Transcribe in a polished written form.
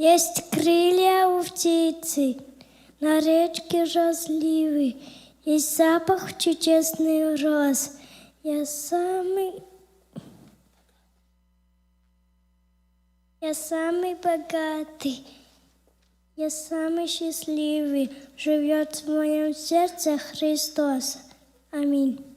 Есть крылья у птицы, на речке розливы, есть запах чудесный роз. Я самый богатый, я самый счастливый, живет в моем сердце Христос. Аминь.